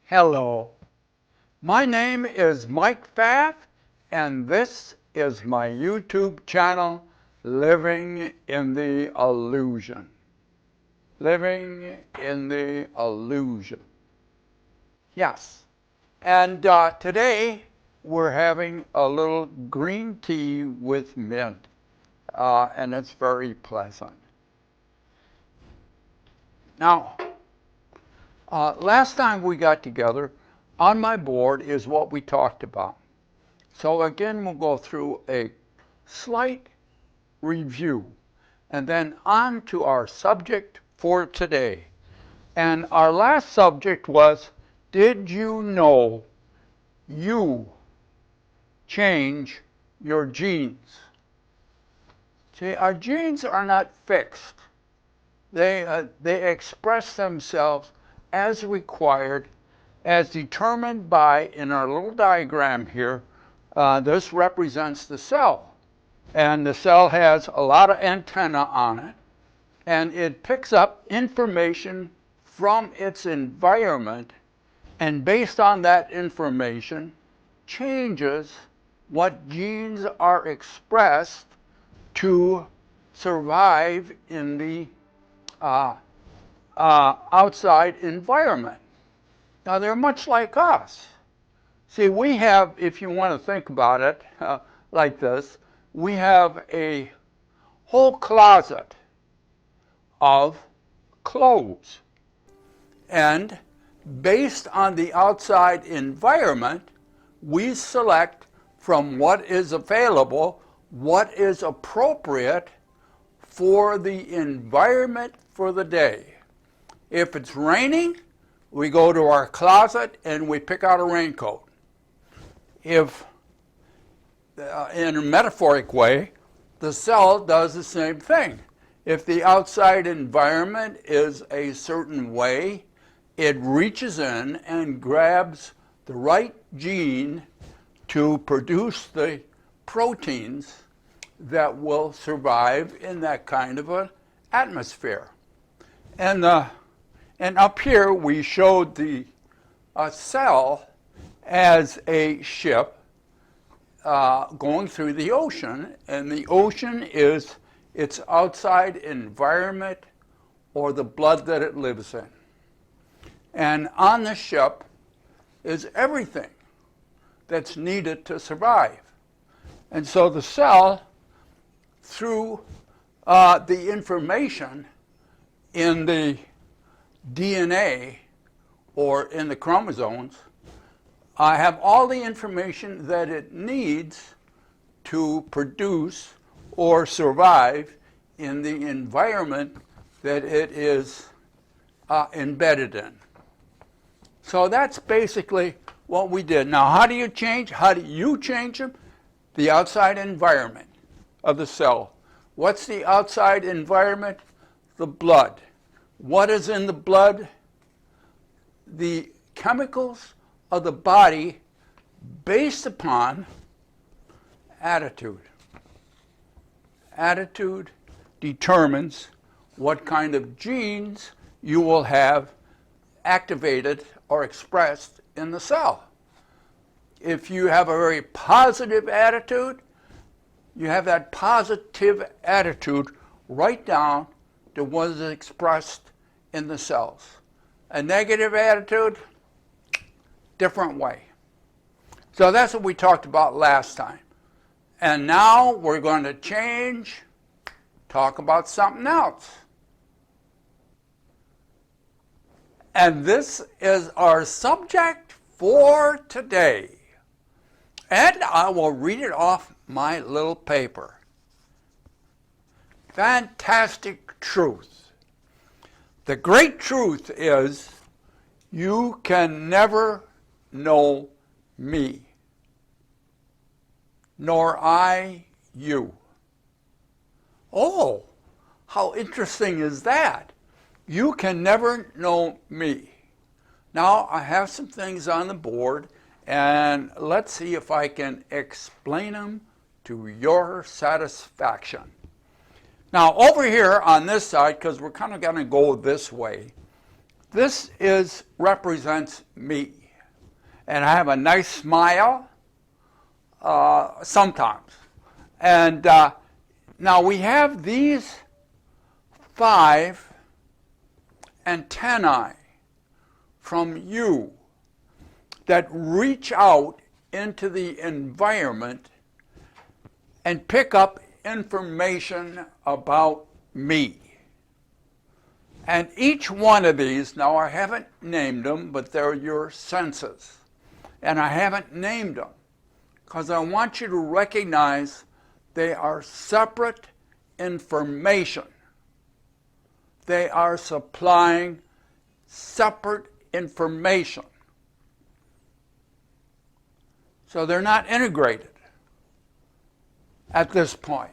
Hello, my name is Mike Pfaff, and this is my YouTube channel, Living in the Illusion. Living in the Illusion. Yes, and today we're having a little green tea with mint, and it's very pleasant. Now, last time we got together, on my board is what we talked about. So again, we'll go through a slight review and then on to our subject for today. And our last subject was, did you know you change your genes? See, our genes are not fixed. They express themselves as required, as determined by, in our little diagram here, this represents the cell. And the cell has a lot of antennae on it, and it picks up information from its environment, and based on that information, changes what genes are expressed to survive in the outside environment. Now, they're much like us. See, we have, if you want to think about it like this, we have a whole closet of clothes. And based on the outside environment, we select from what is available, what is appropriate for the environment for the day. If it's raining, we go to our closet and we pick out a raincoat. If, in a metaphoric way, the cell does the same thing. If the outside environment is a certain way, it reaches in and grabs the right gene to produce the proteins that will survive in that kind of an atmosphere. And up here we showed the cell as a ship going through the ocean, and the ocean is its outside environment or the blood that it lives in. And on the ship is everything that's needed to survive. And so the cell, through the information in the DNA or in the chromosomes, have all the information that it needs to produce or survive in the environment that it is embedded in. So that's basically what we did. Now, how do you change them? The outside environment of the cell. What's the outside environment? The blood. What is in the blood? The chemicals of the body based upon attitude. Attitude determines what kind of genes you will have activated or expressed in the cell. If you have a very positive attitude, you have that positive attitude right down to what is expressed in the cells. A negative attitude, different way. So that's what we talked about last time. And now we're going to talk about something else. And this is our subject for today. And I will read it off my little paper. Fantastic truth. The great truth is, you can never know me, nor I you. Oh, how interesting is that? You can never know me. Now, I have some things on the board, and let's see if I can explain them to your satisfaction. Now, over here on this side, because we're kind of going to go this way, this represents me. And I have a nice smile sometimes. And now we have these 5 antennae from you that reach out into the environment and pick up information about me. And each one of these, now I haven't named them, but they're your senses. And I haven't named them because I want you to recognize they are separate information. They are supplying separate information. So they're not integrated at this point.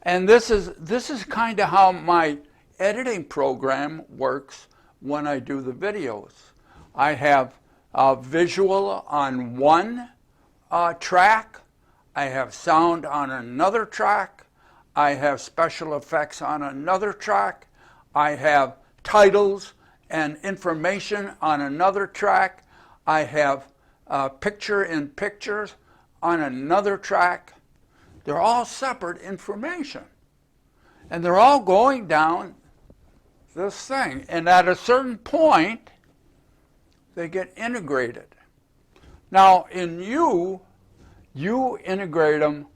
And this is kind of how my editing program works when I do the videos. I have visual on one track, I have sound on another track, I have special effects on another track, I have titles and information on another track, I have picture in pictures on another track. They're all separate information. And they're all going down this thing. And at a certain point, they get integrated. Now, in you integrate them,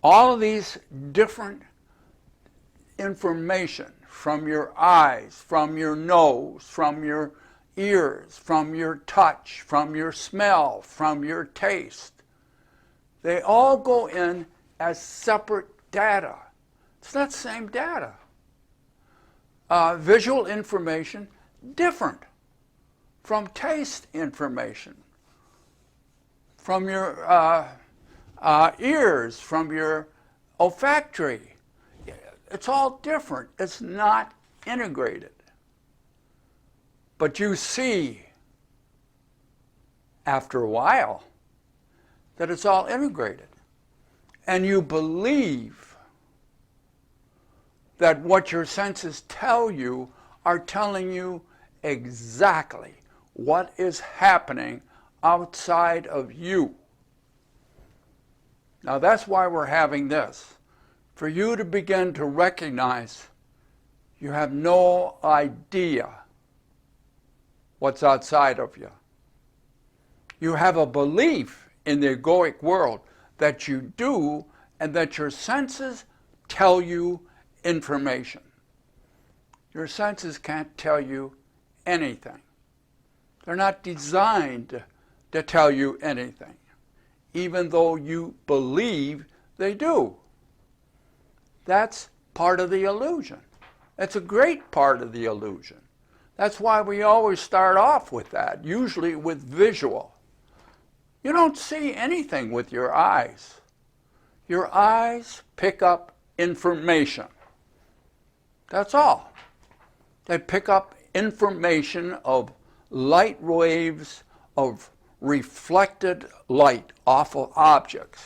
all of these different information from your eyes, from your nose, from your ears, from your touch, from your smell, from your taste. They all go in as separate data. It's not the same data. Visual information, different from taste information, from your ears, from your olfactory. It's all different. It's not integrated. But you see, after a while, that it's all integrated. And you believe that what your senses tell you are telling you exactly what is happening outside of you. Now that's why we're having this. For you to begin to recognize you have no idea what's outside of you. You have a belief in the egoic world that you do, and that your senses tell you information. Your senses can't tell you anything. They're not designed to tell you anything, even though you believe they do. That's part of the illusion. That's a great part of the illusion. That's why we always start off with that, usually with visual. You don't see anything with your eyes. Your eyes pick up information. That's all. They pick up information of light waves, of reflected light off of objects.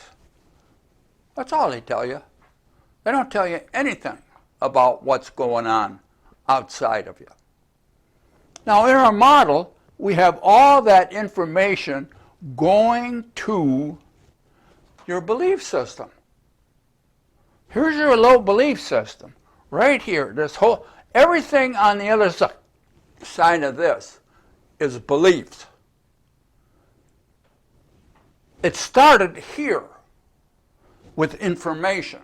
That's all they tell you. They don't tell you anything about what's going on outside of you. Now, in our model, we have all that information going to your belief system. Here's your low belief system. Right here, everything on the other side of this is beliefs. It started here with information.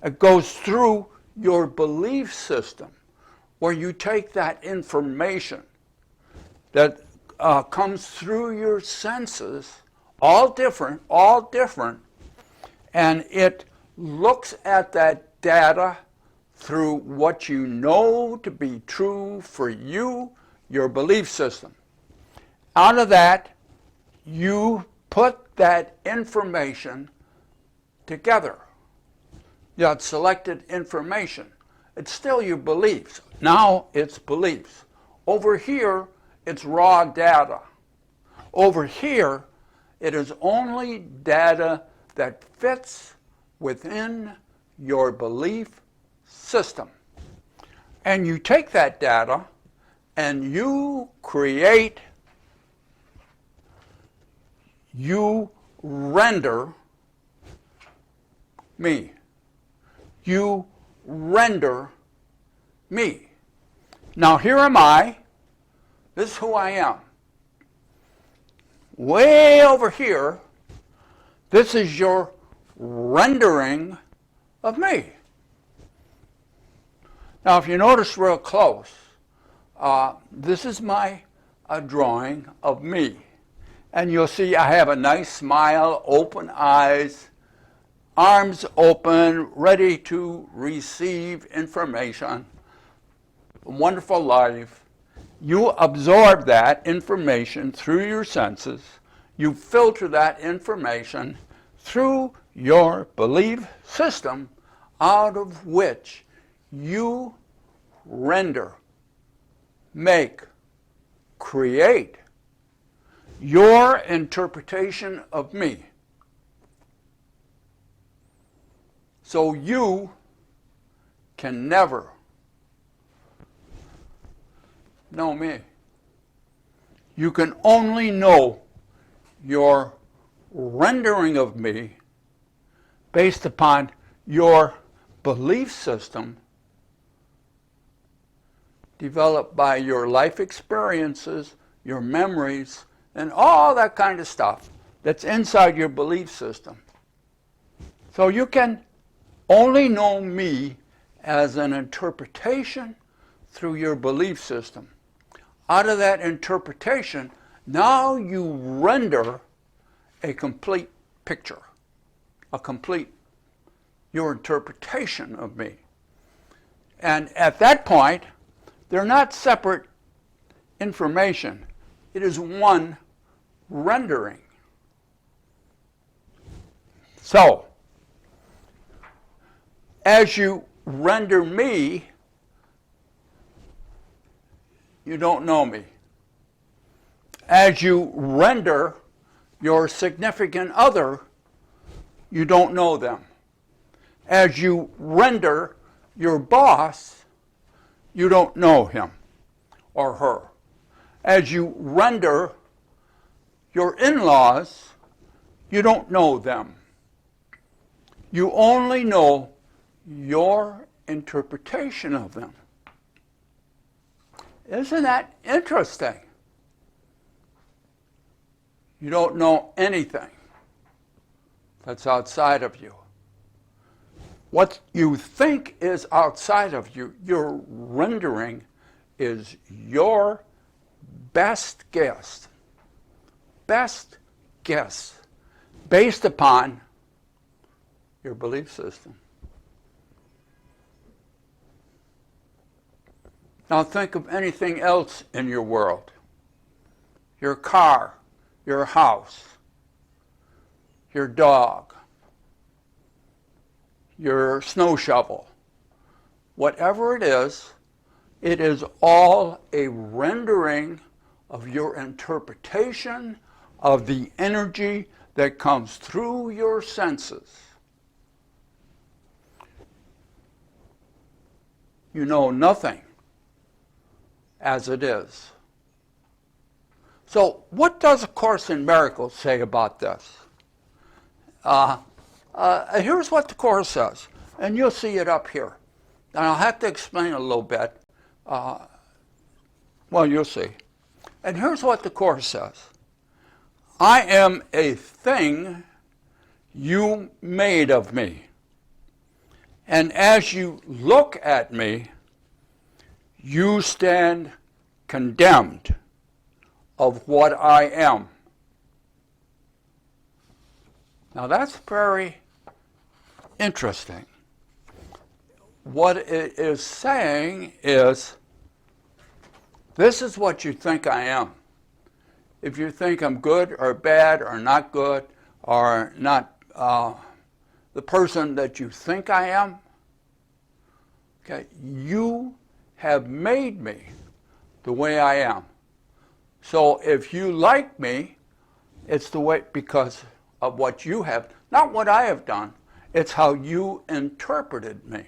It goes through your belief system, where you take that information that comes through your senses, all different, and it looks at that data through what you know to be true for you, your belief system. Out of that, you put that information together. That selected information. It's still your beliefs. Now it's beliefs. Over here, it's raw data. Over here, it is only data that fits within your belief system. And you take that data and you create, you render me. You render me. Now here am I. This is who I am. Way over here, this is your rendering of me. Now if you notice real close, this is my drawing of me. And you'll see I have a nice smile, open eyes, arms open, ready to receive information. A wonderful life. You absorb that information through your senses. You filter that information through your belief system, out of which you render, make, create your interpretation of me. So you can never know me. You can only know your rendering of me based upon your belief system developed by your life experiences, your memories, and all that kind of stuff that's inside your belief system. So you can only know me as an interpretation through your belief system. Out of that interpretation, now you render a complete picture, your interpretation of me. And at that point, they're not separate information. It is one rendering. So, as you render me, you don't know me. As you render your significant other, you don't know them. As you render your boss, you don't know him or her. As you render your in-laws, you don't know them. You only know your interpretation of them. Isn't that interesting? You don't know anything that's outside of you. What you think is outside of you, your rendering, is your best guess based upon your belief system. Now think of anything else in your world. Your car, your house, your dog, your snow shovel. Whatever it is all a rendering of your interpretation of the energy that comes through your senses. You know nothing as it is. So what does A Course in Miracles say about this? Here's what the Course says, and you'll see it up here. And I'll have to explain a little bit. Well, you'll see. And here's what the Course says. I am a thing you made of me. And as you look at me, you stand condemned of what I am. Now that's very interesting. What it is saying is, this is what you think I am. If you think I'm good or bad or not good or not the person that you think I am, okay, you have made me the way I am. So if you like me, it's the way because of what you have, not what I have done. It's how you interpreted me.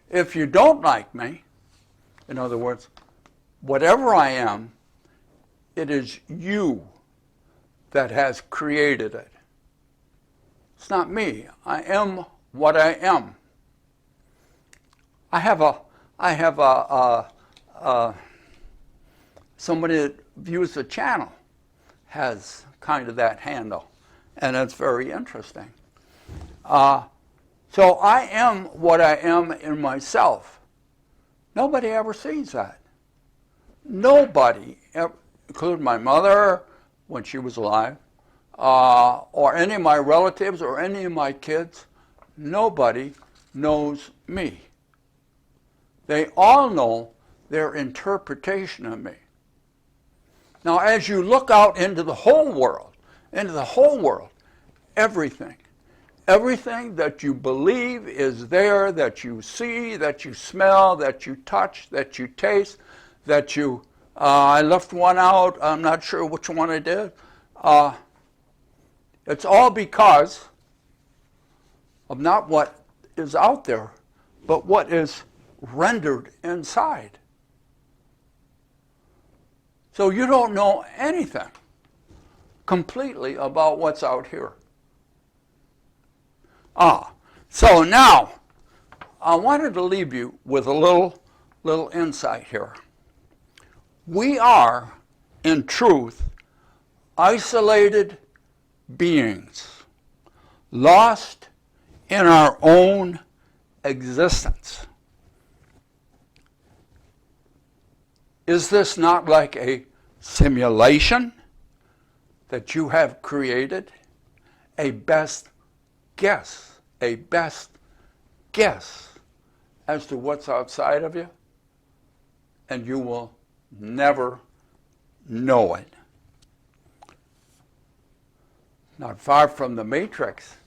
If you don't like me, in other words, whatever I am, it is you that has created it. It's not me. I am what I am. I have somebody that views the channel has kind of that handle, and it's very interesting. So I am what I am in myself. Nobody ever sees that. Nobody, including my mother when she was alive, or any of my relatives or any of my kids, nobody knows me. They all know their interpretation of me. Now, as you look out into the whole world, everything that you believe is there, that you see, that you smell, that you touch, that you taste, that you, I left one out, I'm not sure which one I did. It's all because of not what is out there, but what is rendered inside. So you don't know anything completely about what's out here. So now I wanted to leave you with a little insight here. We are, in truth, isolated beings, lost in our own existence. Is this not like a simulation that you have created? A best guess as to what's outside of you? And you will never know it. Not far from the Matrix.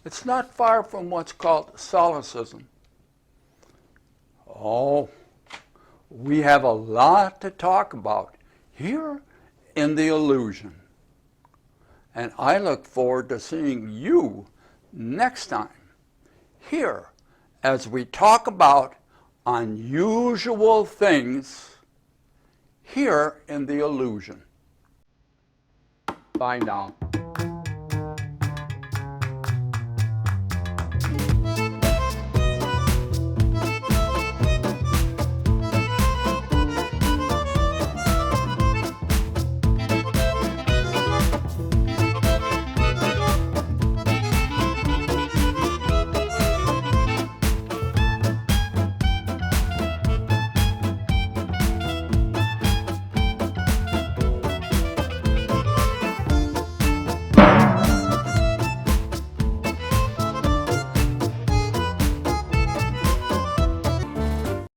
It's not far from what's called solipsism. Oh, we have a lot to talk about here in the illusion. And I look forward to seeing you next time here as we talk about unusual things here in the illusion. Bye now.